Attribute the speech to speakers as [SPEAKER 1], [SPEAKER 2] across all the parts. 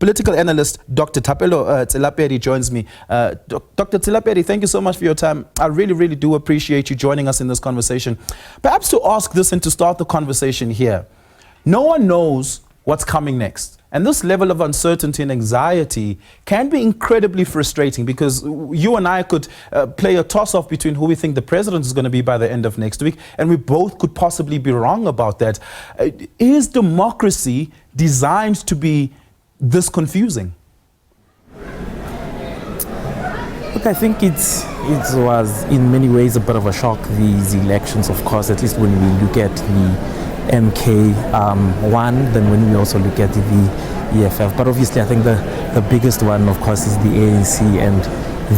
[SPEAKER 1] Political analyst Dr. Thapelo Tselapedi joins me. Dr. Tselapedi, thank you so much for your time. I really do appreciate you joining us in this conversation. Perhaps to ask this and to start the conversation here, no one knows what's coming next. And this level of uncertainty and anxiety can be incredibly frustrating, because you and I could play a toss-off between who we think the president is going to be by the end of next week, and we both could possibly be wrong about that. Is democracy designed to be this confusing?
[SPEAKER 2] Look, I think it was in many ways a bit of a shock, these elections, of course, at least when we look at the MK1, then when we also look at the EFF. But obviously I think the biggest one, of course, is the ANC and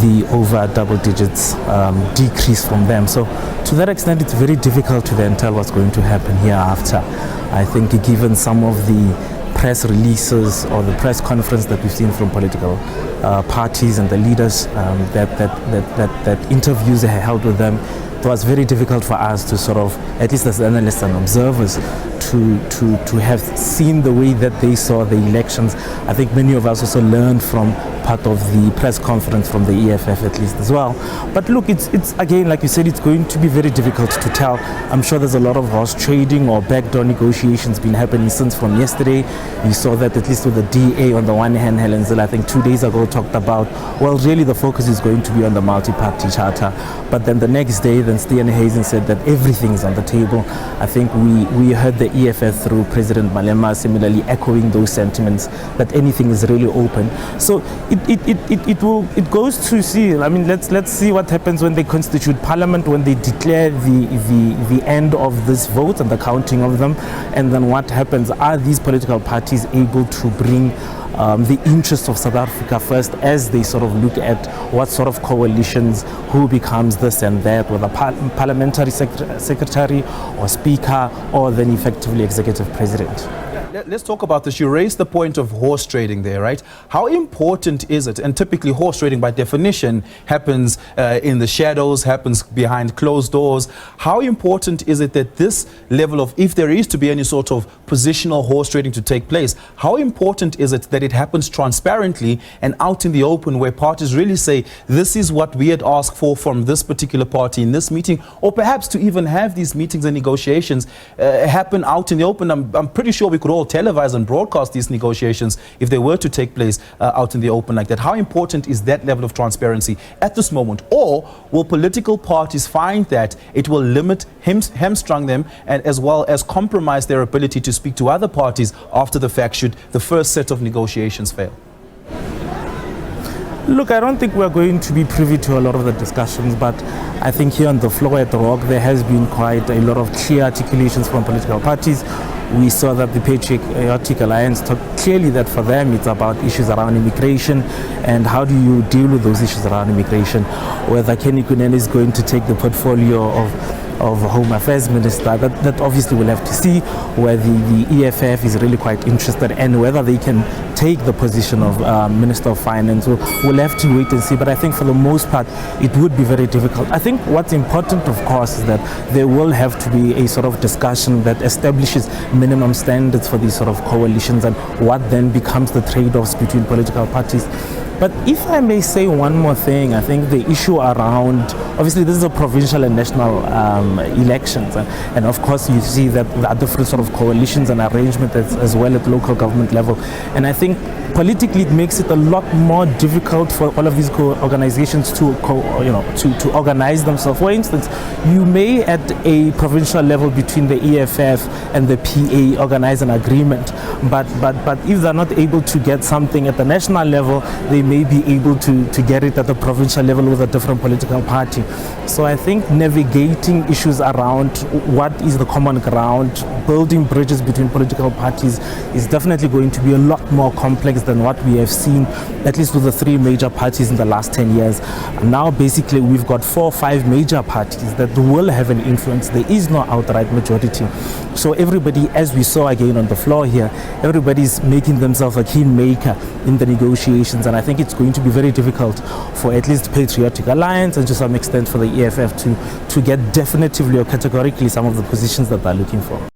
[SPEAKER 2] the over double digits decrease from them. So to that extent, it's very difficult to then tell what's going to happen hereafter. I think given some of the press releases or the press conference that we've seen from political parties and the leaders, that interviews they held with them, it was very difficult for us to sort of, at least as analysts and observers, to have seen the way that they saw the elections. I think many of us also learned from part of the press conference from the EFF at least as well. But look, it's again, like you said, it's going to be very difficult to tell. I'm sure there's a lot of horse trading or backdoor negotiations been happening since from yesterday. You saw that at least with the DA on the one hand, Helen Zille, I think 2 days ago, talked about, well, really the focus is going to be on the multi-party charter. But then the next day, then Steenhuisen said that everything is on the table. I think we heard the EFF through President Malema similarly echoing those sentiments, that anything is really open. So it goes to see. I mean, let's see what happens when they constitute parliament, when they declare the end of this vote and the counting of them, and then what happens. Are these political parties able to bring the interests of South Africa first, as they sort of look at what sort of coalitions, who becomes this and that, whether parliamentary secretary or speaker, or then effectively executive president?
[SPEAKER 1] Let's talk about this. You raised the point of horse trading there, right? How important is it? And typically horse trading by definition happens in the shadows, happens behind closed doors. How important is it that this level of, if there is to be any sort of positional horse trading to take place, how important is it that it happens transparently and out in the open, where parties really say, this is what we had asked for from this particular party in this meeting, or perhaps to even have these meetings and negotiations happen out in the open? I'm pretty sure we could all televise and broadcast these negotiations if they were to take place out in the open like that. How important is that level of transparency at this moment? Or will political parties find that it will limit, hamstring them, and as well as compromise their ability to speak to other parties after the fact, should the first set of negotiations fail?
[SPEAKER 2] Look, I don't think we're going to be privy to a lot of the discussions, but I think here on the floor at the Rock, there has been quite a lot of clear articulations from political parties. We saw that the Patriotic Alliance talked clearly that for them it's about issues around immigration, and how do you deal with those issues around immigration. Whether Kenny Kunene is going to take the portfolio of Home Affairs Minister, that obviously we'll have to see, where the EFF is really quite interested, and whether they can take the position of Minister of Finance. We'll have to wait and see, but I think for the most part it would be very difficult. I think what's important, of course, is that there will have to be a sort of discussion that establishes minimum standards for these sort of coalitions, and what then becomes the trade-offs between political parties. But if I may say one more thing, I think the issue around, obviously this is a provincial and national elections, and of course you see that there are different sort of coalitions and arrangements as well at local government level. And I think politically it makes it a lot more difficult for all of these organizations to organize themselves. For instance, you may at a provincial level between the EFF and the PA organize an agreement, but if they're not able to get something at the national level, they may be able to get it at the provincial level with a different political party. So I think navigating issues around what is the common ground, building bridges between political parties, is definitely going to be a lot more complex than what we have seen, at least with the three major parties in the last 10 years. Now basically we've got 4 or 5 major parties that will have an influence. There is no outright majority. So everybody, as we saw again on the floor here, everybody's making themselves a kingmaker in the negotiations, and I think it's going to be very difficult for at least Patriotic Alliance and to some extent for the EFF to get definitively or categorically some of the positions that they're looking for.